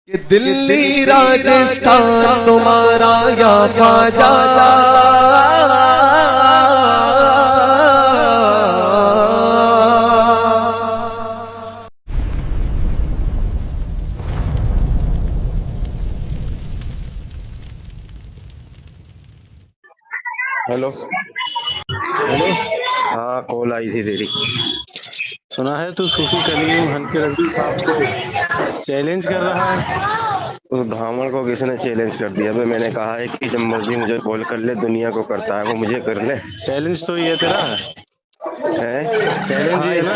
کہ دلی راجستھان تمہارا یا خواجہ ہیلو ہیلو، ہاں کال آئی تھی تیری. سنا ہے تو صوفی کلیم حنفی رضوی صاحب کو چیلنج کر رہا ہے؟ اس بھامڑ کو کس نے چیلنج کر دیا؟ میں نے کہا ہے کہ جب مرضی مجھے کال کر لے، دنیا کو کرتا ہے وہ مجھے کر لے. چیلنج تو یہ تیرا ہیں؟ چیلنج ہاں ہی ہے نا.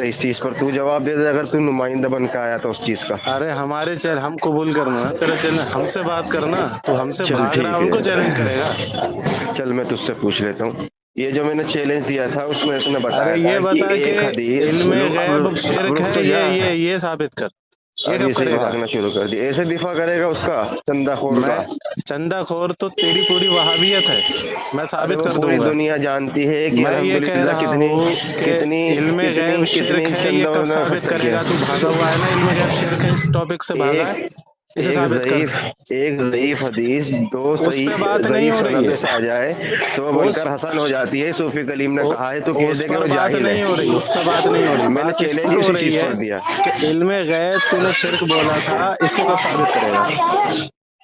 اس چیز پر تو جواب دے دے اگر تو نمائندہ بن کے آیا تو اس چیز کا. ارے ہمارے ہم قبول کرنا ہے تیرا چیلنج، ہم سے بات کرنا. تو ہم سے چل بھاگ رہا ہے، ٹھیک ان کو ہے، چیلنج کرے گا. چل میں تجھ سے پوچھ لیتا ہوں. یہ جو میں نے چیلنج دیا تھا اس میں اس نے بتایا ارے تھا یہ کہ بتا کہ ایک حدیث علم غیب اب شرک رک ہے، تو جا. یہ ثابت کر. یہ ابھی کب سے کرے گا؟ بھاگنا شروع کر دیا. ایسے دفاع کرے گا اس کا چندہ خور میں کا. چندہ خور تو تیری پوری وہابیت ہے، میں ارے ثابت وہ کر پوری دوں گا. دنیا جانتی ہے کہ میں یہ کہہ الحمدللہ رہا کتنی ہوں کہ کتنی علم کتنی غیب کتنی شرک ہے، یہ چندہ کب انہوں نے ثابت اکٹھا کرے کیا. گا؟ تو بھاگا ہوا ہے نا، علم غیب شرک ہے، اس ٹاپک سے بھاگا ہے. اسے ایک ثابت کر. ضعیف حدیث دو اس پہ صحیح بات نہیں ضعیف ہو رہی سند ہے. سے آ جائے تو وہ بن اس کر حسن ہو جاتی ہے. صوفی کلیم نے کہا ہے تو کہہ اس دے کہ پر وہ بات جاہل ہے. نہیں ہو رہی، اس پہ بات نہیں ہو رہی. میں نے بات اس چیلنج پر ہو اسی رہی چیز ہے پر دیا. کہ علم غیب تو نے شرک بولا تھا، اس کو کب ثابت کرے گا؟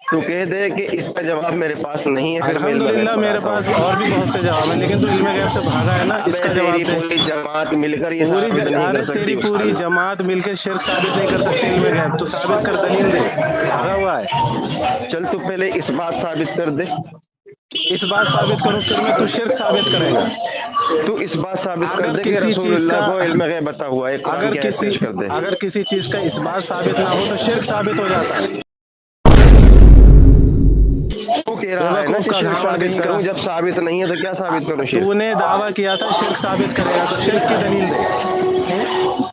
تو کہہ دے کہ اس کا جواب میرے پاس نہیں ہے، پھر میں علم غیب الحمدللہ پر میرے آتا پاس ہوں. اور بھی بہت سے جواب ہیں، لیکن تو علم غیب سے بھاگا ہے نا، اس ابے کا تیری جواب دے. پوری جماعت مل کر یہ ثابت نہیں کر ارے سکتی تیری اس پوری حال. جماعت مل کے شرک ثابت نہیں کر سکتی علم غیب. تو ثابت کر، دلیل دے. بھاگا ہوا ہے. چل تو پہلے اس بات ثابت کر دے. اس بات ثابت کروں پھر میں تو شرک ثابت کرے گا. تو اس بات ثابت کر اگر دے کہ کسی رسول چیز اللہ کا کو علم غیب بتا ہوا ہے. قرآن کی آیت پیش کر دے. اگر کسی چیز کا اس بات ثابت نہ ہو تو شرک ثابت ہو جاتا. تو کہہ بے رہا ہے نا وقوف کہ کا شرک گھاوڑ ثابت کہیں کا. کروں، جب ثابت نہیں ہے تو کیا ثابت کروں؟ تو شرک. نے دعویٰ کیا تھا شرک ثابت کرے گا، تو شرک کی دلیل دے.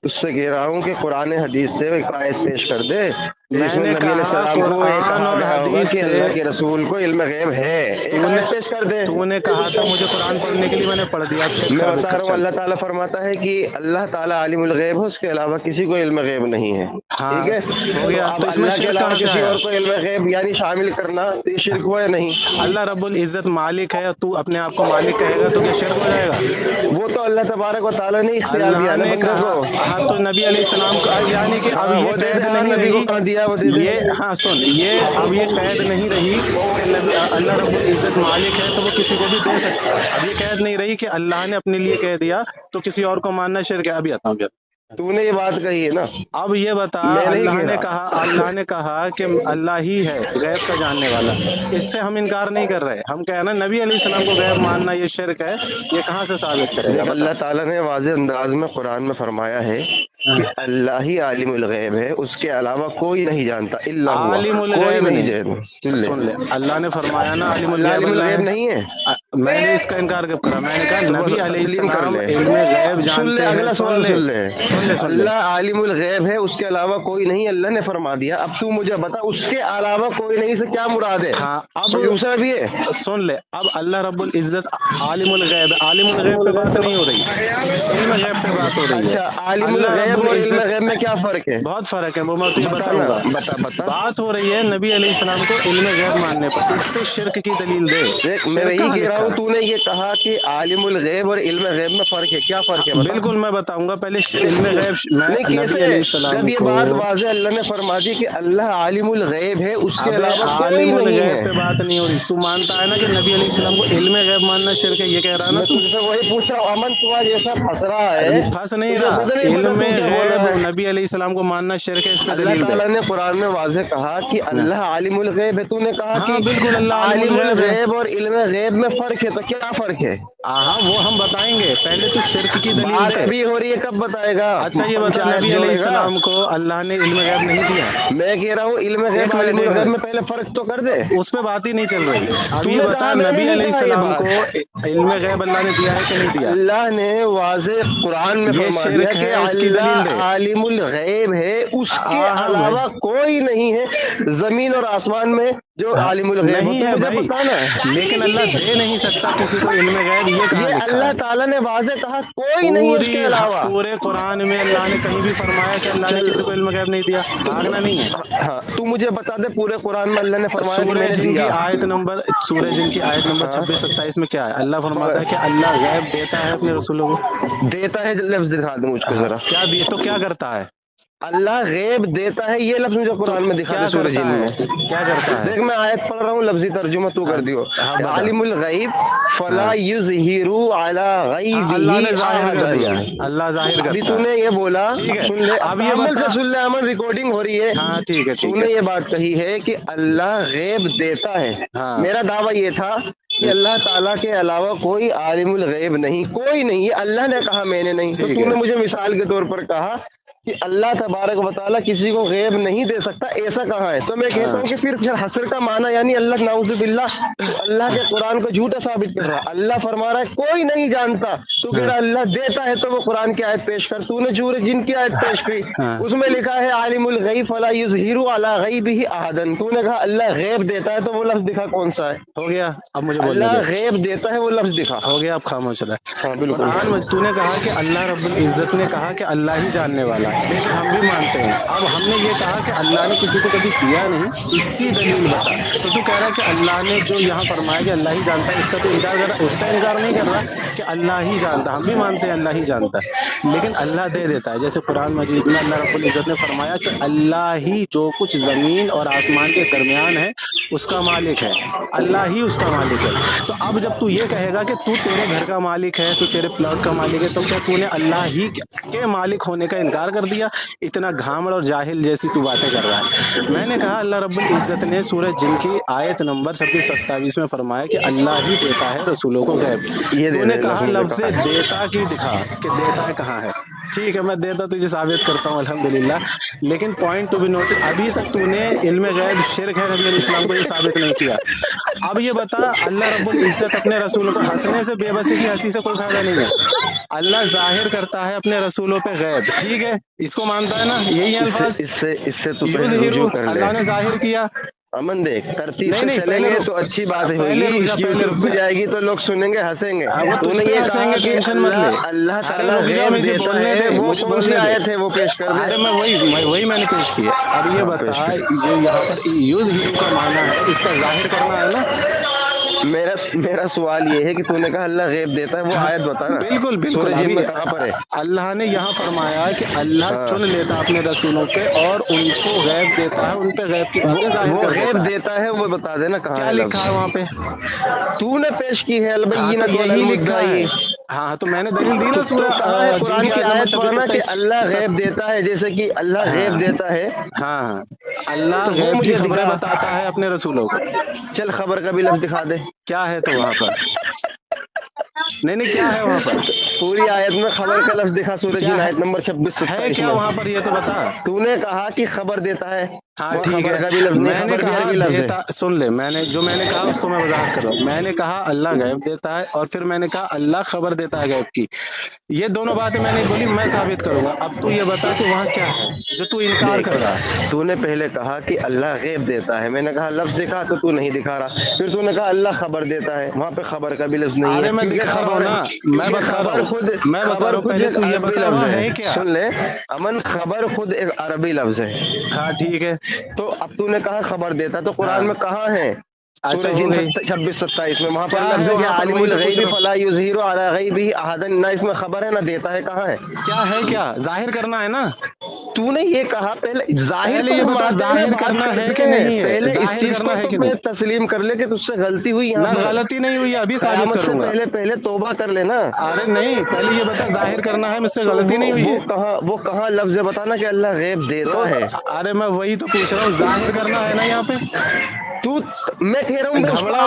اس سے کہہ رہا ہوں کہ قرآن حدیث سے ایک آیت پیش کر دے جس میں میں نے نبی علیہ کہا السلام کو یہ قرآن کہا اور گیا ہوگا حدیث کہ سے. اللہ کے رسول کو علم غیب ہے. ایک آیت پیش کر دے. تو نے کہا تھا مجھے قرآن پڑھنے کے لیے، میں نے پڑھ دیا. اب شرک میں ثابت بتا کر. رہا ہوں چل. اللہ تعالیٰ فرماتا ہے کہ اللہ تعالیٰ عالم الغیب ہے، اس کے علاوہ کسی کو علم غیب نہیں ہے. ہاں ٹھیک ہے، ہو تو گیا. اب تو اس میں اللہ کے شرک علاوہ کہاں سے کسی آیا؟ اور کو علم غیب یعنی شامل کرنا تو یہ شرک ہوا یا نہیں؟ اللہ رب العزت مالک ہے، تو اپنے آپ کو مالک کہے گا تو کیا شرک ہو جائے گا؟ وہ تو اللہ تبارک و تعالیٰ نے اختیار دیا اللہ نا نے بندوں کہا. کو. ہاں تو نبی علیہ السلام کو، یعنی کہ اب ہاں یہ وہ دے دے. قید ہاں نہیں نبی کو رہی. کہاں دیا وہ دے دے. ہاں سن، اب یہ قید نہیں رہی کہ اللہ رب العزت مالک ہے تو وہ کسی کو بھی دے سکتا ہے. اب یہ قید نہیں رہی کہ اللہ نے اپنے لیے کہہ دیا تو کسی اور کو ماننا شرک ہے. ابھی آتا ہوں. تو نے یہ بات کہی ہے نا، اب یہ بتا، میں نہیں اللہ کہہ نے رہا. کہا کہ اللہ ہی ہے غیب کا جاننے والا. اس سے ہم انکار نہیں کر رہے. ہم کہہ رہے ہیں نبی علیہ السلام کو غیب ماننا یہ شرک ہے. یہ کہاں سے ثابت کرے گا؟ دیکھ بتا. اللہ تعالیٰ نے واضح انداز میں قرآن میں فرمایا ہے کہ اللہ ہی عالم الغیب ہے، اس کے علاوہ کوئی نہیں جانتا الا ہوا. عالم کوئی الغیب نہیں نہیں. جانتا. سن لے، اللہ نے فرمایا نا عالم اللہ الغیب عالم اللہ الغیب ہے. نہیں ہے میں نے اس کا انکار کب کرا؟ میں نے کہا تو بس نبی علیہ تسلیم کر السلام لے. علم غیب سن لے جانتے ہیں. اگلا سن سوال لے سن لے. سن لے. اللہ عالم الغیب ہے، اس کے علاوہ کوئی نہیں، اللہ نے فرما دیا. اب تو مجھے بتا اس کے علاوہ کوئی نہیں سے کیا مراد ہے؟ ہاں اب پروڈیوسر بھی ہے. سن لے. اب اللہ رب العزت عالم الغیب، عالم الغیب پہ بات نہیں ہو رہی، علم غیب پہ بات ہو رہی ہے. اچھا، عالم اللہ رب الغیب اور علم العزت غیب میں کیا فرق ہے؟ بہت فرق ہے، وہ میں تجھے بتانا. بتاؤں گا. بتا. بات ہو رہی ہے نبی علیہ السلام کو علم غیب ماننے پر. اس پہ شرک کی دلیل دے. دیکھ میں شرک وہی کہاں کہہ رہا لکھا ہوں، ہے؟ تو نے یہ کہا کہ عالم الغیب اور علم غیب میں فرق ہے. کیا فرق ہے بتا. بالکل میں بتاؤں گا. پہلے علم غیب میں نہیں نبی کیسے؟ علیہ جب السلام یہ کو. بات واضح اللہ نے فرما دی کہ اللہ عالم الغیب ہے، اس کے ابے علاوہ کوئی عالم نہیں الغیب ہے. پہ بات نہیں ہو رہی. تو مانتا ہے نا کہ نبی علیہ السلام کو علم غیب ماننا شرک ہے، یہ کہہ رہا ہے نا میں تو. تجھ سے وہی پوچھ رہا ہوں. امن تو آج ایسا پھنس رہا ہے، پھنس نہیں تجھے رہا. خود نہیں پتا علم تو کیا بول غیب رہا ہے. نبی علیہ السلام کو ماننا شرک ہے. اس پہ اللہ دلیل دے. تعالیٰ نے قرآن میں واضح کہا کہ اللہ عالم الغیب ہے. تو نے کہا کہ ہاں بالکل اللہ عالم عالم الغیب ہے. الغیب اور علم غیب میں فرق ہے. تو کیا فرق ہے؟ ہاں وہ ہم بتائیں گے. پہلے تو شرک کی دلیل بات دے. ابھی ہو رہی ہے، کب بتائے گا؟ اچھا یہ بتا، پنچایت نبی علیہ جوڑے گا. السلام کو اللہ نے علم غیب نہیں دیا. میں کہہ رہا ہوں علم غیب عالم الغیب میں پہلے فرق تو کر دے. اس پہ بات ہی نہیں چل رہی. اب تو یہ نے بتا کہا، میں نے نبی نہیں علیہ کہا یہ السلام بات. کو علم غیب اللہ نے دیا ہے کہ نہیں دیا؟ اللہ نے واضح قرآن میں یہ فرما دیا شرک کہ ہے، اس کی دلیل اللہ دے. عالم الغیب ہے، اس کے ہاں علاوہ کوئی نہیں ہے زمین اور آسمان میں जो आलिम उल गैब नहीं हो, है तो भाई, मुझे बताना है। लेकिन अल्लाह दे नहीं सकता किसी को इल्म गैब, ये कहाँ ये लिखा अल्लाह है? ताला ने वाज़े कहा, कोई नहीं है उसके अलावा। पूरे कुरान में अल्लाह ने कहीं भी फरमाया कि अल्लाह ने चल। किसी को इल्म गैब नहीं दिया? भागना नहीं है। हाँ, तू मुझे बता दे पूरे कुरान में अल्लाह ने फरमाया कि सूरह मैंने जिन की दिया। आयत नंबर सूरह जिन की आयत नंबर 26-27 में क्या है? अल्लाह फरमाता है कि अल्लाह गैब देता है अपने रसूलों को। देता है, लफ्ज दिखा दे मुझको जरा। क्या दिए तो क्या करता है? अल्लाह गैब देता है, ये लफ्ज मुझे कुरान में दिखा दे क्या सूरह करता जिन है? में। क्या करता है? देख मैं आयत पढ़ रहा हूँ, लफ्जी तर्जुमा तू कर दियो। हाँ, बता। आलिमुल गैब फला हाँ। युज़हिरु अला अल्लाह ने गैबिही जाहिर कर दिया, अहदन। अल्लाह जाहिर अभी करता है। तूने ये बोला, ठीक है, सुन ले, अब ये अमल बता। से सुन ले, अमल रिकॉर्डिंग हो रही है। हाँ ठीक है, ठीक तूने है। ये बात कही है कि अल्लाह गैब देता है। हाँ। मेरा दावा ये था कि अल्लाह ताला के अलावा कोई आलिमुल गैब नहीं, कोई नहीं, ये अल्लाह ने कहा, मैंने नहीं। तो ठीक तूने है। मुझे मिसाल के तौर पर कहा कि अल्लाह तबारक व तआला किसी को गैब नहीं दे सकता, ऐसा कहाँ है? तो मैं कहता हूँ कि फिर हसर का माना यानी अल्लाह नाउज़ुबिल्लाह अल्लाह के कुरान को झूठा साबित कर रहा है। अल्लाह फरमा रहा है कोई नहीं जानता, तू कह रहा अल्लाह देता है, तो वो कुरान की आयत पेश कर। तूने सूरह जिन की आयत पेश की, उसमें लिखा है आलिमुल गैब फला युज़हिरु अला गैबिही अहदन। तूने कहा अल्लाह गैब देता है, तो वो लफ्ज दिखा कौन सा है? हो गया, अब मुझे बोलने अल्लाह दो। गैब देता है, वो लफ्ज दिखा। हो गया, अब खामोश रह। हाँ बिल्कुल। कुरान में तूने कहा कि अल्लाह रब्बुल इज्जत ने कहा कि अल्लाह ही जानने वाला है, बेशक हम भी मानते हैं। अब हमने ये कहा कि अल्लाह ने किसी को कभी दिया नहीं, इसकी दलील बता। तो तू कह रहा है कि अल्लाह ने जो यहाँ फरमाया कि अल्लाह ही जानता है, इसका तो इनकार कर रहा, उसका इनकार नहीं कर रहा कि अल्लाह ही जानता। हम भी मानते हैं अल्लाह ही जानता है, लेकिन अल्लाह दे देता है। जैसे कुरान मजीद में अल्लाह रब्बुल इज्जत ने फरमाया कि अल्लाह ही जो कुछ जमीन और आसमान के दरमियान है उसका मालिक है, अल्लाह ही उसका मालिक है। तो अब जब तू ये कहेगा कि तू तेरे घर का मालिक है, तू तेरे प्लॉट का मालिक है, तो क्या तूने अल्लाह ही के मालिक होने का इनकार कर दिया? इतना घामड़ और जाहिल जैसी तू बातें कर रहा है। मैंने कहा अल्लाह रब्बुल इज्जत ने सूरह जिन की आयत नंबर 26-27 में फरमाया कि अल्लाह ही देता है रसूलों को गैब। तूने कहा लफ्ज़ देता की दिखा कि देता है कहाँ है? ठीक है, मैं देता तुझे साबित करता हूँ अल्हम्दुलिल्लाह, लेकिन पॉइंट टू बी नोटेड, अभी तक तूने इल्म गैब शिर्क है नबी इस्लाम को ये साबित नहीं किया। अब ये बता, अल्लाह रब्बुल इज्जत अपने रसूलों को हंसने से, बेबसी की हंसी से कोई फायदा नहीं है। अल्लाह जाहिर करता है अपने रसूलों पे गैब, ठीक है, इसको मानता है ना? यही है अल्फाज। इससे तो अल्लाह ने जाहिर किया। अमन देख, तरतीब नहीं, से नहीं, चलेंगे पहले तो अच्छी बात पहले होगी। रुक जा, पहले यूट्यूब रुक पे जा। जाएगी तो लोग सुनेंगे, हंसेंगे। वो तुझ तूने पे ये हंसेंगे, कहा कि टेंशन मत ले। अल्लाह अरे ताला रुक जा, गैब मुझे देता बोलने है, दे, वो मुझे कौन सी बोलने आयत दे। है, वो पेश कर दे। अरे मैं वही मैंने पेश किया। अब ये बता, जो यहाँ पर युज़हिरु का माना है, इसका जाहिर करना है ना? मेरा सवाल ये है कि तूने कहा अल्लाह गैब देता है, वो आयत बता ना। बिल्कुल बिल्कुल। सूरह जिन अभी में कहाँ पर है? अल्लाह ने यहाँ फरमाया कि अल्लाह चुन लेता अपने रसूलों पे और उनको गैब देता है, उन पे गैब की बातें जाहिर वो कर गैब देता है। देता है, वो बता देना कहाँ क्या है लिखा है लफ्ज़। वहाँ पे? तूने पेश की है हाँ, अलबय्यिनतु तो यही वल लिखा है। मुद्दई। हाँ, तो मैंने दलील दी ना, तो सूरह कहाँ है जिन कुरान की की आयत नंबर आयत पढ़ना कि 26-27। अल्लाह गैब देता है, जैसे कि अल्लाह गैब देता है। हाँ, अल्लाह तो वो गैब की मुझे खबरें दिखा। बताता है अपने रसूलों को। चल खबर का भी लफ्ज़ दिखा दे। क्या है तो वहाँ पर? नहीं, क्या है वहाँ पर? पूरी आयत में खबर का लफ्ज़ दिखा, सूरह क्या जिन है? आयत नंबर है 26-27 क्या में। वहाँ पर, ये तो बता। तूने कहा कि खबर देता है, हाँ वो ठीक खबर का है, भी लफ्ज़ नहीं, मैंने खबर भी कहा अरबी लफ्ज़ है। देता, सुन ले, मैंने कहा उसको मैं वजाहत कर रहा हूँ। मैंने कहा अल्लाह गैब देता है, और फिर मैंने कहा अल्लाह खबर देता है गैब की। ये दोनों बातें मैंने बोली, मैं साबित करूंगा। अब तू ये बता कि वहाँ क्या है जो तू इनकार कर रहा है? तूने पहले कहा कि अल्लाह गैब देता है, मैंने कहा लफ्ज़ दिखा, तो तू नहीं दिखा रहा। फिर तूने कहा अल्लाह खबर देता है, वहाँ पे खबर का भी लफ्ज़ नहीं है। अरे मैं क्योंकि दिखा रहा हूँ ना, मैं बता रहा हूँ, पहले तू ये बता वहाँ है क्या? सुन ले अमन, खबर खुद एक अरबी लफ्ज़ है। हाँ ठीक है, तो अब तूने कहा खबर देता, तो कुरान में कहाँ है? अच्छा, सूरह जिन 26-27 में वहाँ पर क्या है लफ्ज़ है कि वहाँ पर? आलिमुल वही तो पूछ गैबि रहा हूँ। फला युज़हिरु अला गैबिही अहदन। ना इसमें खबर है ना देता है, कहाँ है? क्या है? क्या जाहिर करना है ना? तूने ये कहा पहले जाहिर, पहले ये बता, जाहिर करना है कि नहीं है? पहले इस जाहिर चीज करना को है तो कि मैं नहीं? तस्लीम कर ले कि तुझसे गलती हुई यहाँ ना पर। गलती नहीं हुई, अभी साबित क़यामत से करूंगा। पहले तौबा कर लेना। अरे नहीं, पहले ये बता, जाहिर करना है, मुझसे गलती नहीं हुई है। वो कहाँ लफ्ज़ है, बताना कि अल्लाह गैब देता है। अरे मैं वही तो पूछ रहा हूँ, जाहिर करना है ना यहाँ पे? तू, मैं कह रहा हूँ घबरा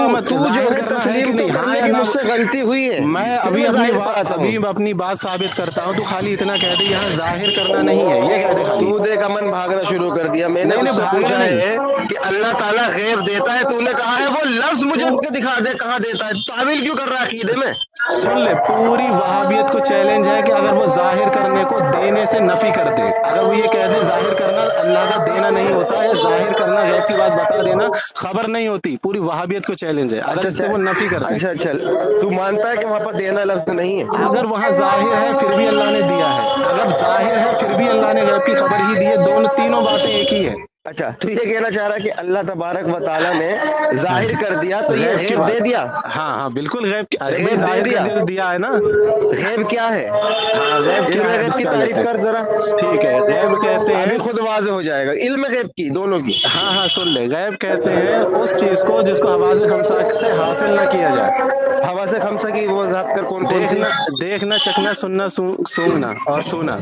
मत, तू जो जाहिर है करना है तस्लीम कि तो नहीं? कर हाँ ले या कि ना? मुझसे गलती हुई है। मैं फिर अभी मैं अपनी जाहिर बात कराता हूँ। अपनी बात साबित करता हूँ। तू खाली इतना कह दे यहाँ जाहिर करना नहीं है, ये कह दे खाली। तू देख अमन भागना शुरू कर दिया। मैंने नहीं, उससे भागना पूछा नहीं। है कि अल्लाह ताला गैब देता है, तूने कहा है वो लफ्ज़ मुझे उसके दिखा दे कहाँ देता है। तावील क्यों कर रहा है अकीदे में? सुन ले, पूरी वहाबियत को चैलेंज है कि अगर वो जाहिर करने को देने से नफी कर दे, अगर वो ये कह दे जाहिर करना अल्लाह का देना नहीं होता है, जाहिर करना गैब की बात बता देना, खबर नहीं होती, पूरी वहाबियत को चैलेंज है अगर इससे वो नफी करते हैं। अच्छा, तू मानता है कि वहाँ पर देना लफ्ज नहीं है? अगर वहाँ जाहिर है फिर भी अल्लाह ने दिया है, अगर जाहिर है फिर भी अल्लाह ने गैब की खबर ही दी है, दोनों तीनों बातें एक ही है। अच्छा, तो ये कहना चाह रहा है कि अल्लाह तबारक व तआला ने जाहिर कर दिया तो ये गैब की गैब बात, दे दिया। हाँ बिल्कुल गैब की, अरे गैब भाई दे जाहिर दिया। कर दिया तो दिया है ना। गैब क्या है? हाँ गैब क्या है, गैब इस की पे आ तारीफ जाते कर हैं। जरा। ठीक है, गैब कहते अभी हैं, खुद वाज़ हो जाएगा, इल्म गैब की दोनों की। हाँ सुन ले, गैब कहते हैं उस चीज को जिसको हवाज़ खमसा से हासिल ना किया जाए। हवा से खमसा की वो वजाहत कर कौन सी? देखना चखना सुनना सूंघना और छूना।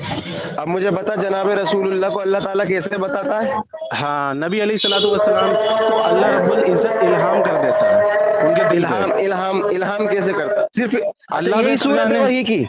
अब मुझे बता, जनाब रसूलुल्लाह को अल्लाह ताला कैसे बताता है? हाँ, नबी अलैहिस्सलातु वस्सलाम को अल्लाह रब्बुल इज्जत इल्हाम कर देता है उनके दिल पे। इल्हाम कैसे करता? सिर्फ अल्लाह यही सूरत है वही की?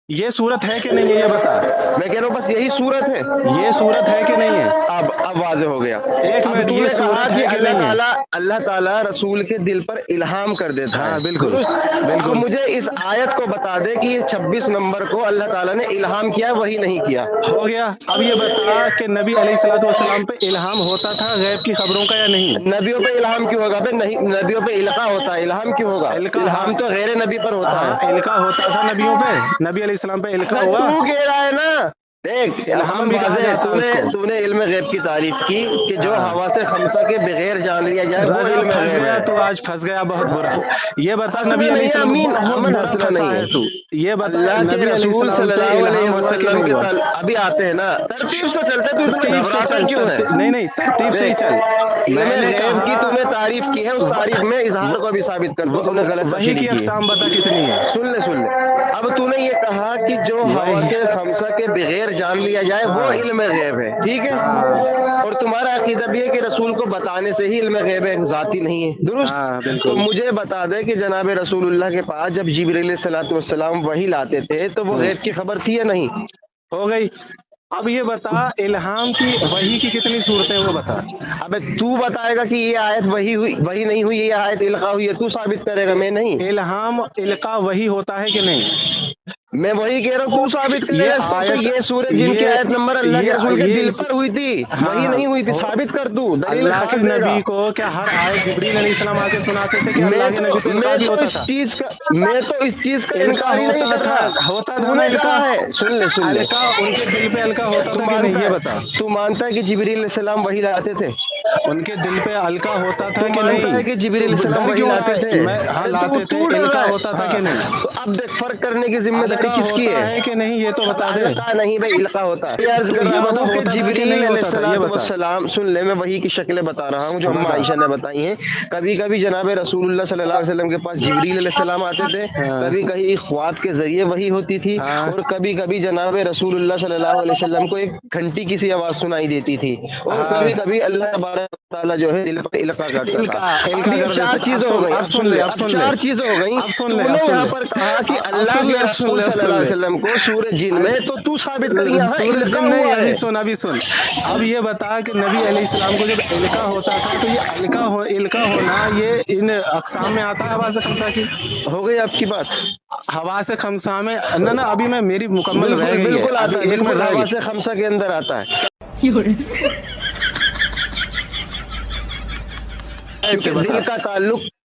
ये सूरत है कि नहीं है ये बता। मैं कह रहा हूँ बस यही सूरत है। ये सूरत है कि नहीं है? अब वाज़ेह हो गया। एक मिनट, ये सूरत है कि नहीं है? अल्लाह ताला रसूल के दिल पर इल्हाम कर देता है। हाँ बिल्कुल अब मुझे इस आयत को बता दे कि ये 26 नंबर को अल्लाह ताला ने इल्हाम किया, वही नहीं किया। हो गया। अब ये बता कि नबी अलैहिस्सलातु वस्सलाम पे इल्हाम होता था गैब की खबरों का या नहीं? नबियों पे इल्हाम क्यों होगा? नहीं, नबियों पे इल्का होता है, इल्हाम क्यों होगा? इल्हाम तो गैर नबी पर होता है। इल्का होता था नबियों पे, नबी अलैहिस्सलाम पे इल्का हुआ। तू कह रहा है ना, देख इल्हाम भी कहा जाता है उसको। तूने इल्म गैब की तारीफ की कि जो हवा से खमसा के बगैर जान लिया जाए वो इल्म फंस गैब गया है। तू, आज फंस गया बहुत बुरा। ये बता हंसना नबी नहीं है अलैहिस्सलाम अमीन, बहुत अमन बड़ा हंसना फंसा नहीं है है। तू। ये बता अल्लाह के नबी रसूल अलैहिस्सलाम पे सल्लल्लाहु अलैहि इल्हाम हुआ कि वसल्लम नहीं के हुआ? अभी आते हैं ना, तरतीब से चलते, तू इतना तरतीब से घबराता चल, क्यों है? नहीं तरतीब से ही चल। मैंने गैब की कहा तूने तारीफ की है, उस तारीफ में इजहार को भी साबित कर दो, तूने गलत वही की तशरीह की है। अक़साम बता कितनी है। सुन ले। अब तूने ये कहा कि जो हवा से खमसा के बगैर जान लिया जाए वो इल्म गैब है, ठीक है? और तुम्हारा अकीदा भी है कि रसूल को बताने से ही इल्म गैब है, जाती नहीं है, दुरुस्त? बिल्कुल। तो मुझे बता दे कि जनाब रसूलुल्लाह के पास जब जिब्रील सल्लल्लाहु अलैहि वसल्लम वही लाते थे तो वो गैब की खबर थी या नहीं? हो गई। अब ये बता इल्हाम की वही की कितनी सूरतें वो बता। अबे तू बताएगा कि ये आयत वही हुई, वही नहीं हुई, ये आयत इल्का हुई है, तू साबित करेगा, मैं नहीं। इल्हाम इल्का वही होता है कि नहीं? मैं वही कह रहा हूँ, तू साबित करेगा। ये सूरज जिनकी आयत नंबर अल्लाह के रसूल के दिल पर हुई थी, वही नहीं हुई थी, साबित कर तू। अल्लाह के नबी को क्या हर आयत जिब्रील अलैहिस्सलाम आके सुनाते थे कि अल्लाह के नबी पे इल्का भी होता था? मैं तो इस चीज का इनकार ही नहीं कर रहा। होता था ना इल्का है। सुन ले इल्का उनके दिल पे इल्का होता था कि नहीं ये बता। तू मानता है कि जिब्रील अलैहिस्सलाम वही लाते थे? उनके दिल पे इल्का होता था कि नहीं? है कि जिब्रील अलैहिस्सलाम वही लाते थे? हाँ लाते थे। इल्का होता था कि नहीं? तो अब देख, फर्क करने की जिम्मेदारी किसकी है कि नहीं ये तो बता दे। नहीं भाई, इल्का होता है। अर्ज कर रहा हूं कि जिब्रील अलैहिस्सलाम, सुन ले, मैं वही की शक्लें बता रहा हूँ जो अम्मा आयशा ने बताई हैं। कभी कभी जनाब रसूलुल्लाह सल्लल्लाहु अलैहि वसल्लम के पास जिब्रील अलैहिस्सलाम आते थे, कभी कहीं ख्वाब के जरिए वही होती थी, और कभी कभी जनाब रसूलुल्लाह सल्लल्लाहु अलैहि वसल्लम को एक घंटी की सी आवाज सुनाई देती थी, और कभी कभी अल्लाह तबारक व तआला जो है दिल पर इल्का करता था। चार चीजें हो गई। अब सुन ले, चार चीजें हो गई। तूने यहाँ पर कहा कि अल्लाह के रसूल सल्लल्लाहु अलैहि वसल्लम को सूरज जिन में, तो तू साबित कर यहाँ इल्का हुआ है। अभी सुन। अब ये बता कि नबी अलैहिस्सलाम को जब इल्का होता था तो ये इल्का होना ये इन अक़साम में आता है हवा से खमसा की? हो गई आपकी बात? हवा से खमसा में ना अभी मैं मेरी मुकम्मल रह गई है। बिल्कुल आता है, बिल्कुल हवा से खमसा के अंदर आता है।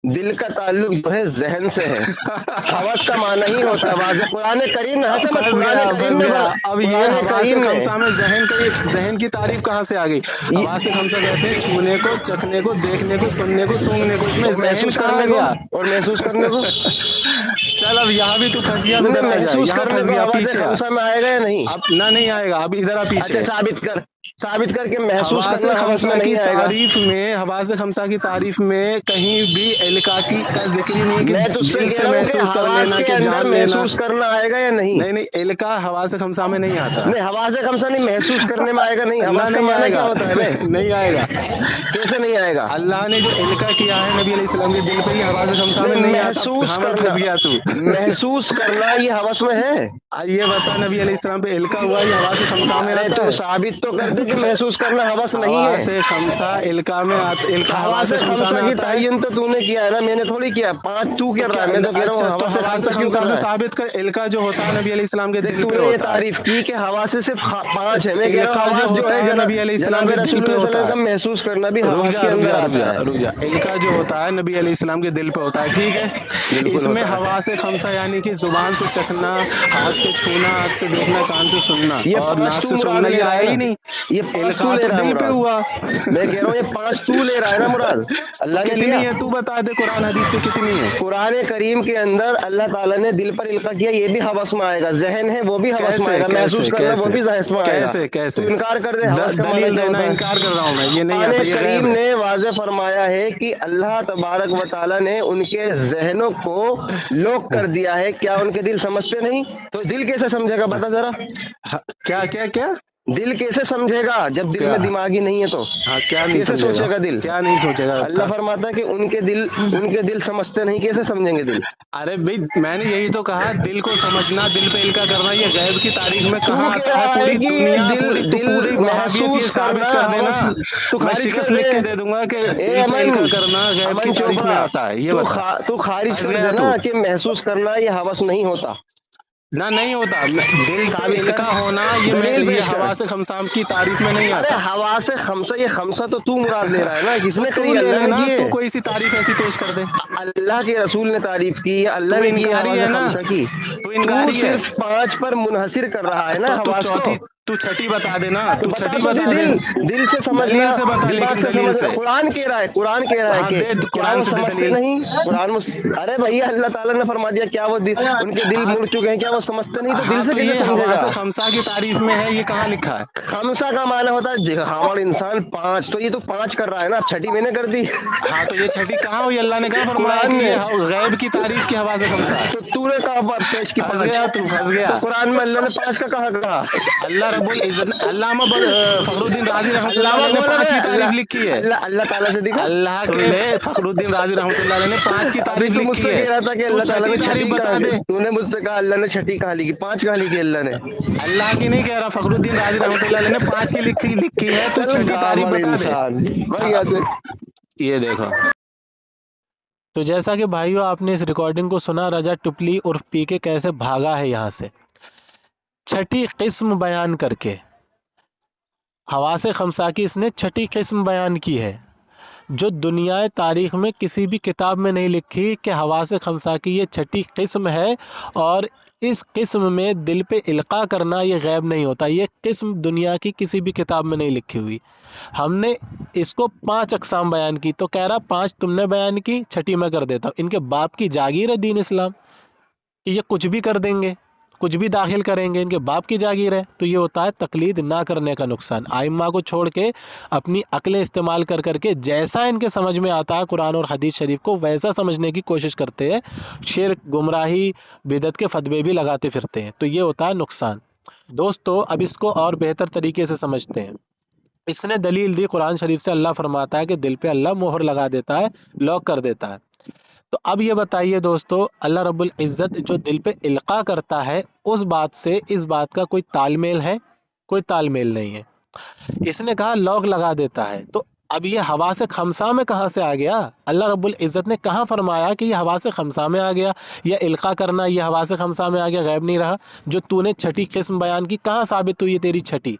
दिल का ताल्लुक जो है जहन से है, हवस का माना ही होता है। वाज़ेह कुरान करीम में अब ये हवा से खमसा में जहन की तारीफ कहाँ से आ गई? हवा से खमसा कहते हैं छूने को, चखने को, देखने को, सुनने को, सूंघने को, इसमें महसूस करने को और महसूस करने को। चल अब यहाँ भी तू फंस गया, महसूस करने को पीछे खमसा में आएगा या नहीं? अब नहीं आएगा, अब इधर आ पीछे। साबित करके महसूस करना खमसा में नहीं की आएगा। तारीफ में, हवाज़ खमसा की तारीफ में कहीं भी इल्का की का जिक्र ही नहीं है कि मैं तुझसे दिल से महसूस कर लेना कि जान लेना। महसूस करना आएगा या नहीं? नहीं इल्का हवाज़ खमसा में नहीं आता। नहीं, हवाज़ खमसा नहीं, महसूस करने में आएगा नहीं। हवाज़ नहीं आएगा, होता है नहीं आएगा। कैसे नहीं आएगा? अल्लाह ने जो इल्का किया है नबी अलैहिस्सलाम के दिल पे, हवाज़ खमसा में नहीं आता। फंस गया तू। महसूस करना ये हवस में है? ये बता नबी अलैहिस्सलाम पे इल्का हुआ, ये हवाज़ खमसा में आता है? तो साबित तो कर दे कि महसूस करना हवस नहीं है। हवासे खमसा इल्का में इल्का हवासे हवासे खमसा खमसा में की आता है। तयन तो तूने किया है ना, मैंने थोड़ी किया। 5 तू कर रहा है, मैं तो कह रहा हूँ अच्छा, तो हवासे हवासे खमसा क्यों कर खमसा रहा से है। साबित कर, इल्का जो होता है नबी अलैहिस्सलाम के देख दिल पे तूने ये होता है। तारीफ की कि हवासे सिर्फ 5 है, मैं कह रहा हूँ इल्का जो हवास जो होता है है नबी अलैहिस्सलाम जनाब के दिल पे रसूलुल्लाह होता सल्लल्लाहु अलैहि है। वसल्लम का महसूस करना भी रुक हवास जा के रुक अंदर जा रुक आता जा है। रुक जा, इल्का जो होता है नबी अलैहिस्सलाम के दिल पे होता है, ठीक है। बिल्कुल इसमें होता है। हवा से खमसा यानी कि जुबान से चखना, हाथ से छूना, आँख से देखना, कान से सुनना ये और 5 नाक तू से मुराद सूंघना, ले ये रहा आया है ही ना, नहीं। ये 5 तू इल्का ले तो रहा है दिल पे मुराद। हुआ। मैं कह रहा हूँ ये 5 तू ले रहा है ना मुराद, तो अल्लाह ने कितनी लिया। है तू बता दे, कुरान हदीस से कितनी है? कुरान करीम के अंदर अल्लाह ताला ने दिल पर इल्का किया, ये भी हवस में आएगा। जहन है वो भी हवस में कैसे आएगा, महसूस कैसे करना वो कैसे भी हवस में आएगा। कैसे तू कैसे इनकार कर दे, हवस का माना दलील क्या देना, होता है। इनकार कर रहा हूँ मैं, ये नहीं कुरान आता, ये करीम गैब है। ने वाज़े फरमाया है कि अल्लाह तबारक व ताला ने उनके जहनों को लॉक कर दिया है। क्या उनके दिल समझते नहीं? तो दिल कैसे समझेगा बता जरा, क्या क्या क्या दिल कैसे समझेगा जब दिल क्या? में दिमाग ही नहीं है तो हाँ, क्या नहीं कैसे समझेगा, सोचेगा दिल। क्या नहीं सोचेगा अल्लाह था? फरमाता है कि उनके दिल समझते नहीं, कैसे समझेंगे दिल। अरे भाई मैंने यही तो कहा, दिल को समझना, दिल पे इल्का करना, ये गैब की तारीख में तू कहाँ कह आता है? रहा है पूरी कि ये दुनिया, दिल पूरी दिल पूरी वहाबियत ये महसूस साबित करना कर देना। हवस, तू मैं खारिज शिकस्त कर लिख दे। के दे दूंगा कि ए दिल पे इल्का अमन, करना गैब की अमन तारीख में चोपड़ा, आता है, ये बता। तू खारिज फंस कर गया देना तू कि महसूस करना ये हवस नहीं होता। ना, नहीं होता। दिल पे साबित कर, इल्का होना दलील ये पेश कर। हवा से खमसाम की तारीफ में नहीं अरे आता। हवा से खमसा, ये खमसा तो तू मुराद ले रहा है ना, तो किसने तू करी? ले अल्लाह ने लेना, की तू है। कोई सी तारीफ ऐसी पेश कर दे। अल्लाह के रसूल ने तारीफ की या अल्लाह तू ने की है इनकारी हवास है ना, खमसा की? तू तू इनकारी है। सिर्फ 5 पर मुनहसिर कर रहा है ना तो हवास को। तू छठी बता देना, तो तू बता छठी तो दी, बता दे। दिल से समझना, दलील से बता, दिमाग लेकिन से दलील समझना। से। कुरान कह रहा है हाँ कि दे क्या कुरान वो से दे समझते दलील। नहीं? अरे भैया अल्लाह ताला ने फरमा दिया, क्या वो उनके दिल हाँ मुड़ चुके हैं, क्या वो समझते नहीं? तो दिल हाँ, से तो कैसे ये हवा समझेगा। से खमसा की तारीफ में है, ये कहाँ लिखा है? खमसा का माना होता है हमारा इंसान 5, तो ये तो 5 कर रहा है ना, अब छठी मैंने कर दी। हाँ, तो ये छठी कहाँ हुई? अल्लाह ने कहाँ फरमाया कुरान कि ये में। गैब की तारीफ की हवा से खमसा है? तो तूने कहा पेश की फंस 5, गया तू, फंस गया। तो कुरान में अल्लाह ने 5 का कहा। अल्लाह रब्बुल इज्जत, अल्लामा फखरुद्दीन राजी रहमतुल्लाह अल्लाह अलैह ने बोला 5 की तारीफ अल्लाह लिखी है। अल्लाह ताला से दिखा। अल्लाह के फखरुद्दीन राजी रहमतुल्लाह अलैह ने 5 की अभी तारीफ तू लिखी मुझसे है। कह रहा था कि तू अल्लाह ताला ने छठी तारीफ छठी बता कहाँ दे। लिखी, तूने मुझसे कहा अल्लाह ने छठी कहाँ लिखी, 5 कहाँ लिखी अल्लाह ने। अल्लाह की नहीं कह रहा, फखरुद्दीन राजी रहमतुल्लाह अलैह ने 5 की लिखी है। तू चल छठी तारीफ गावड़ बता दे। इंसान भाई यहाँ से। ये देखो, तो जैसा कि भाइयों आपने इस रिकॉर्डिंग को सुना, रजा टुपली उर्फ पीके कैसे भागा है यहाँ से, छठी किस्म बयान करके। हवा से खमसा की इसने छठी किस्म बयान की है, जो दुनिया तारीख में किसी भी किताब में नहीं लिखी कि हवा से खमसा की ये छठी किस्म है। और इस किस्म में दिल पे इल्का करना ये गैब नहीं होता, ये किस्म दुनिया की किसी भी किताब में नहीं लिखी हुई। हमने इसको 5 अक़साम बयान की, तो कह रहा 5 तुमने बयान की, छठी मैं कर देता हूँ। इनके बाप की जागीर है दीन इस्लाम कि ये कुछ भी कर देंगे, कुछ भी दाखिल करेंगे, इनके बाप की जागीर है। तो ये होता है तकलीद ना करने का नुकसान। आइम्मा को छोड़ के अपनी अक्लें इस्तेमाल कर करके जैसा इनके समझ में आता है कुरान और हदीस शरीफ को वैसा समझने की कोशिश करते हैं, शिर्क, गुमराही, बिदअत के फतवे भी लगाते फिरते हैं। तो ये होता है नुकसान। दोस्तों अब इसको और बेहतर तरीके से समझते हैं। इसने दलील दी कुरान शरीफ से, अल्लाह फरमाता है कि दिल पे अल्लाह मोहर लगा देता है, लॉक कर देता है। तो अब ये बताइए दोस्तों, अल्लाह रब्बुल इज़्ज़त जो दिल पे इल्का करता है, उस बात से इस बात का कोई तालमेल है? कोई तालमेल नहीं है। इसने कहा लॉक लगा देता है, तो अब ये हवा से खमसा में कहाँ से आ गया? अल्लाह रब्बुल इज़्ज़त ने कहाँ फरमाया कि ये हवा से खमसा में आ गया या इल्का करना ये हवा से खमसा में आ गया, गैब नहीं रहा? जो तूने छठी किस्म बयान की, कहाँ साबित हुई है तेरी छठी?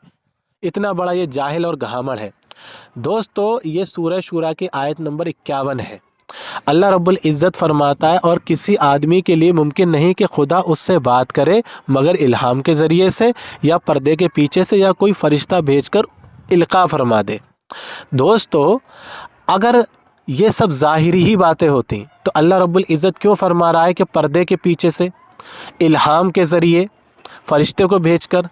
इतना बड़ा ये जाहिल और घामड़ है। दोस्तों ये सूरह शूरा की आयत नंबर 51 है। अल्लाह रब्बुल इज़्ज़त फरमाता है, और किसी आदमी के लिए मुमकिन नहीं कि खुदा उससे बात करे मगर इल्हाम के ज़रिए से या पर्दे के पीछे से या कोई फरिश्ता भेजकर इल्का फरमा दे। दोस्तों अगर ये सब ज़ाहिरी ही बातें होती तो अल्लाह रब्बुल इज़्ज़त क्यों फरमा रहा है कि पर्दे के पीछे से, इल्हाम के ज़रिए, फरिश्ते को भेजकर?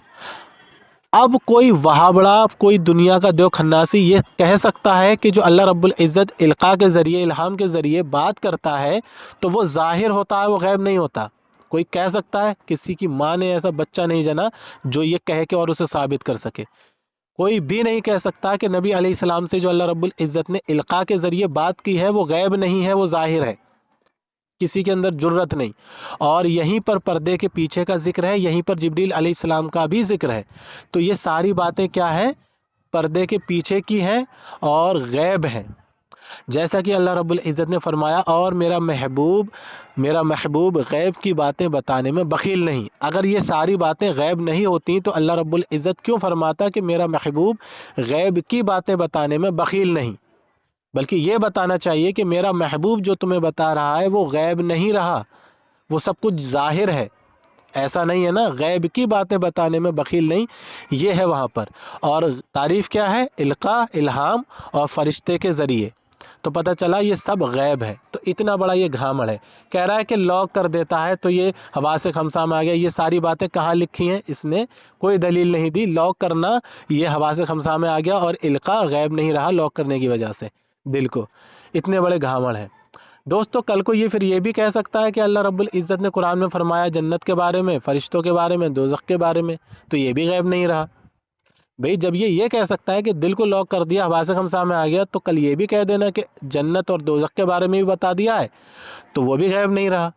अब कोई वहाबड़ा, कोई दुनिया का देव खन्नासी ये कह सकता है कि जो अल्लाह रब्बुल इज़्ज़त इल्का के ज़रिए, इल्हाम के ज़रिए बात करता है तो वो ज़ाहिर होता है, वो गैब नहीं होता? कोई कह सकता है? किसी की माँ ने ऐसा बच्चा नहीं जना जो ये कह के और उसे साबित कर सके। कोई भी नहीं कह सकता कि नबी अलैहिस्सलाम से जो अल्लाह रब्बुल इज़्ज़त ने इल्का के ज़रिए बात की है वो गैब नहीं है, वो ज़ाहिर है। किसी के अंदर जुर्रत नहीं। और यहीं पर पर्दे के पीछे का जिक्र है, यहीं पर जिब्रील अलैहिस्सलाम का भी जिक्र है। तो ये सारी बातें क्या है? پردے کے پیچھے کی ہیں اور غیب ہیں، جیسا کہ اللہ رب العزت نے فرمایا اور میرا محبوب غیب کی باتیں بتانے میں بخیل نہیں۔ اگر یہ ساری باتیں غیب نہیں ہوتی تو اللہ رب العزت کیوں فرماتا کہ میرا محبوب غیب کی باتیں بتانے میں بخیل نہیں، بلکہ یہ بتانا چاہیے کہ میرا محبوب جو تمہیں بتا رہا ہے وہ غیب نہیں رہا، وہ سب کچھ ظاہر ہے، ایسا نہیں ہے نا، غیب کی باتیں بتانے میں بخیل نہیں، یہ ہے وہاں پر۔ اور تعریف کیا ہے؟ القاء، الہام اور فرشتے کے ذریعے، تو پتہ چلا یہ سب غیب ہے۔ تو اتنا بڑا یہ گھامڑ ہے، کہہ رہا ہے کہ لاک کر دیتا ہے، تو یہ حواس خمسہ میں آ گیا۔ یہ ساری باتیں کہاں لکھی ہیں؟ اس نے کوئی دلیل نہیں دی، لاک کرنا یہ حواس خمسہ میں آ گیا، اور القاء غیب نہیں رہا لاک کرنے کی وجہ سے دل کو۔ اتنے بڑے گھامڑ ہیں دوستو۔ کل کو یہ پھر یہ بھی کہہ سکتا ہے کہ اللہ رب العزت نے قرآن میں فرمایا جنت کے بارے میں، فرشتوں کے بارے میں، دوزخ کے بارے میں، تو یہ بھی غیب نہیں رہا۔ بھئی جب یہ کہہ سکتا ہے کہ دل کو لاک کر دیا، حواس خمسہ میں آ گیا، تو کل یہ بھی کہہ دینا کہ جنت اور دوزخ کے بارے میں بھی بتا دیا ہے، تو وہ بھی غیب نہیں رہا،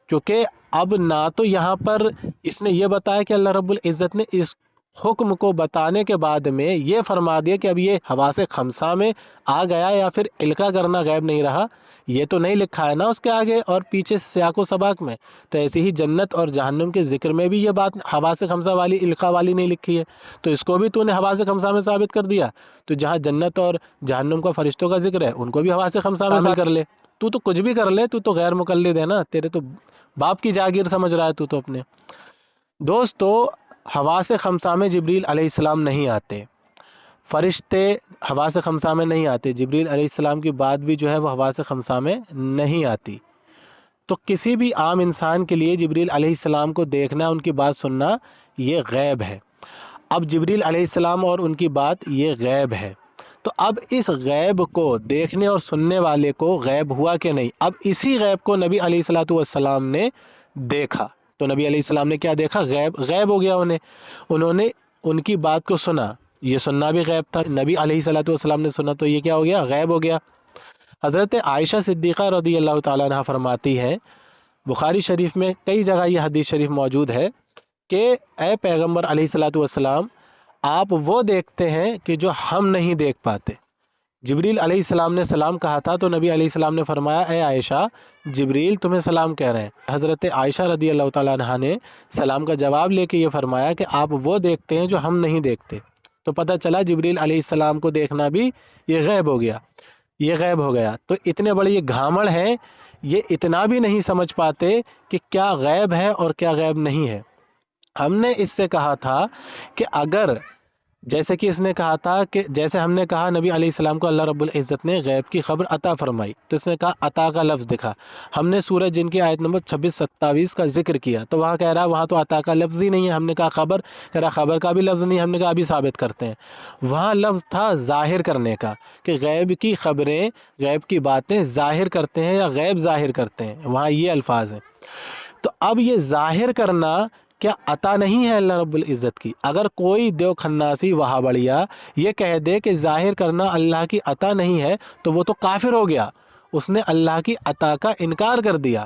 کیونکہ اب نہ تو یہاں پر اس نے یہ بتایا کہ اللہ رب العزت نے اس حکم کو بتانے کے بعد میں یہ فرما دیا کہ اب یہ حواس خمسہ میں آ گیا یا پھر القاء کرنا غیب نہیں رہا، یہ تو نہیں لکھا ہے نا اس کے آگے اور پیچھے سیاق و سباق میں۔ تو ایسے ہی جنت اور جہنم کے ذکر میں بھی یہ بات حواس خمسہ والی، القاء والی نہیں لکھی ہے، تو اس کو بھی تو نے حواس خمسہ میں ثابت کر دیا۔ تو جہاں جنت اور جہنم کا فرشتوں کا ذکر ہے ان کو بھی حواس خمسہ میں شامل کر لے، تو کچھ بھی کر لے، تو غیر مقلد ہے نا، تیرے تو باپ کی جاگیر سمجھ رہا ہے تو اپنے۔ دوستو حواس خمسہ میں جبریل علیہ السلام نہیں آتے، فرشتے حواس خمسہ میں نہیں آتے، جبریل علیہ السلام کی بات بھی جو ہے وہ حواس خمسہ میں نہیں آتی۔ تو کسی بھی عام انسان کے لیے جبریل علیہ السلام کو دیکھنا، ان کی بات سننا، یہ غیب ہے۔ اب جبریل علیہ السلام اور ان کی بات یہ غیب ہے، تو اب اس غیب کو دیکھنے اور سننے والے کو غیب ہوا کہ نہیں؟ اب اسی غیب کو نبی علیہ السلام نے دیکھا، تو نبی علیہ السلام نے کیا دیکھا؟ غیب ہو گیا انہوں نے ان کی بات کو سنا، یہ سننا بھی غیب تھا، نبی علیہ السلام نے سنا، تو یہ کیا ہو گیا؟ غیب ہو گیا۔ حضرت عائشہ صدیقہ رضی اللہ تعالیٰ عنہ فرماتی ہیں، بخاری شریف میں کئی جگہ یہ حدیث شریف موجود ہے کہ اے پیغمبر علیہ السلام، آپ وہ دیکھتے ہیں کہ جو ہم نہیں دیکھ پاتے۔ جبریل علیہ السلام نے سلام کہا تھا، تو نبی علیہ السلام نے فرمایا اے عائشہ، جبریل تمہیں سلام کہہ رہے ہیں۔ حضرت عائشہ رضی اللہ تعالیٰ عنہ نے سلام کا جواب لے کے یہ فرمایا کہ آپ وہ دیکھتے ہیں جو ہم نہیں دیکھتے۔ تو پتہ چلا جبریل علیہ السلام کو دیکھنا بھی یہ غیب ہو گیا، یہ غیب ہو گیا۔ تو اتنے بڑے یہ گھامڑ ہیں، یہ اتنا بھی نہیں سمجھ پاتے کہ کیا غیب ہے اور کیا غیب نہیں ہے۔ ہم نے اس سے کہا تھا کہ اگر جیسے کہ اس نے کہا تھا کہ جیسے ہم نے کہا نبی علیہ السلام کو اللہ رب العزت نے غیب کی خبر عطا فرمائی، تو اس نے کہا عطا کا لفظ دکھا۔ ہم نے سورہ جن کی آیت نمبر 26-27 کا ذکر کیا، تو وہاں کہہ رہا وہاں تو عطا کا لفظ ہی نہیں ہے۔ ہم نے کہا خبر، کہہ رہا خبر کا بھی لفظ نہیں، ہم نے کہا ابھی ثابت کرتے ہیں۔ وہاں لفظ تھا ظاہر کرنے کا، کہ غیب کی خبریں، غیب کی باتیں ظاہر کرتے ہیں یا غیب ظاہر کرتے ہیں، وہاں یہ الفاظ ہیں۔ تو اب یہ ظاہر کرنا کیا عطا نہیں ہے اللہ رب العزت کی؟ اگر کوئی دیو خناسی وہابڑیا یہ کہہ دے کہ ظاہر کرنا اللہ کی عطا نہیں ہے، تو وہ تو کافر ہو گیا، اس نے اللہ کی عطا کا انکار کر دیا۔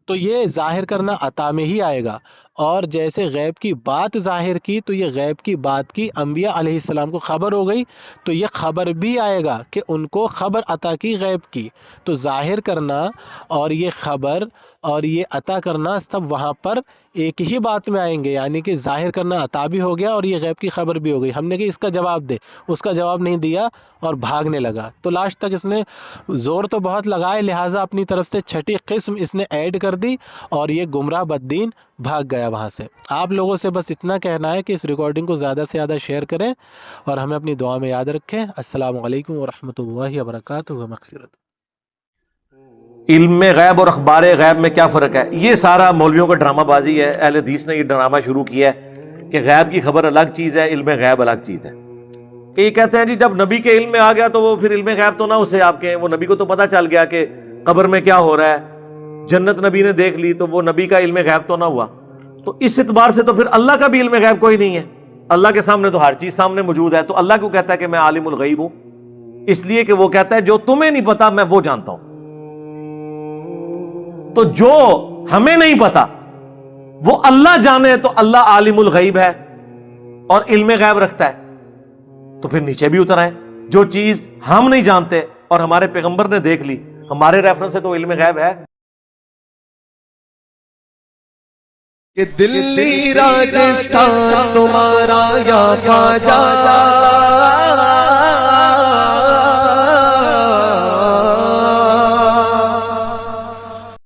تو یہ ظاہر کرنا عطا میں ہی آئے گا، اور جیسے غیب کی بات ظاہر کی، تو یہ غیب کی بات کی انبیاء علیہ السلام کو خبر ہو گئی، تو یہ خبر بھی آئے گا کہ ان کو خبر عطا کی غیب کی۔ تو ظاہر کرنا اور یہ خبر اور یہ عطا کرنا سب وہاں پر ایک ہی بات میں آئیں گے، یعنی کہ ظاہر کرنا عطا بھی ہو گیا اور یہ غیب کی خبر بھی ہو گئی۔ ہم نے کہ اس کا جواب دے، اس کا جواب نہیں دیا اور بھاگنے لگا، تو لاسٹ تک اس نے زور تو بہت لگائے، لہٰذا اپنی طرف سے چھٹی قسم اس نے ایڈ کر دی اور یہ گمراہ بددین بھاگ گیا وہاں سے۔ آپ لوگوں سے بس اتنا کہنا ہے کہ اس ریکارڈنگ کو زیادہ سے زیادہ شیئر کریں اور ہمیں اپنی دعا میں یاد رکھیں۔ السلام علیکم ورحمۃ اللہ وبرکاتہ ومغفرت۔ علم غیب اور اخبار غیب میں کیا فرق ہے؟ یہ سارا مولویوں کا ڈرامہ بازی ہے، اہل حدیث نے یہ ڈرامہ شروع کیا ہے کہ غیب کی خبر الگ چیز ہے، علم غیب الگ چیز ہے۔ کہ یہ کہتے ہیں جی جب نبی کے علم میں آ گیا تو وہ پھر علم غیب تو نہ اسے آپ کے، وہ نبی کو تو پتہ چل گیا کہ قبر میں کیا ہو رہا ہے، جنت نبی نے دیکھ لی تو وہ نبی کا علم غیب تو نہ ہوا۔ تو اس اعتبار سے تو پھر اللہ کا بھی علم غیب کوئی نہیں ہے، اللہ کے سامنے تو ہر چیز سامنے موجود ہے۔ تو اللہ کیوں کہتا ہے کہ میں عالم الغیب ہوں؟ اس لیے کہ وہ کہتا ہے جو تمہیں نہیں پتا میں وہ جانتا ہوں۔ تو جو ہمیں نہیں پتا وہ اللہ جانے تو اللہ عالم الغیب ہے اور علم غیب رکھتا ہے۔ تو پھر نیچے بھی اتر آئیں. جو چیز ہم نہیں جانتے اور ہمارے پیغمبر نے دیکھ لی, ہمارے ریفرنس سے تو علم غیب ہے. کہ دلی راجستھان تمہارا یا خواجہ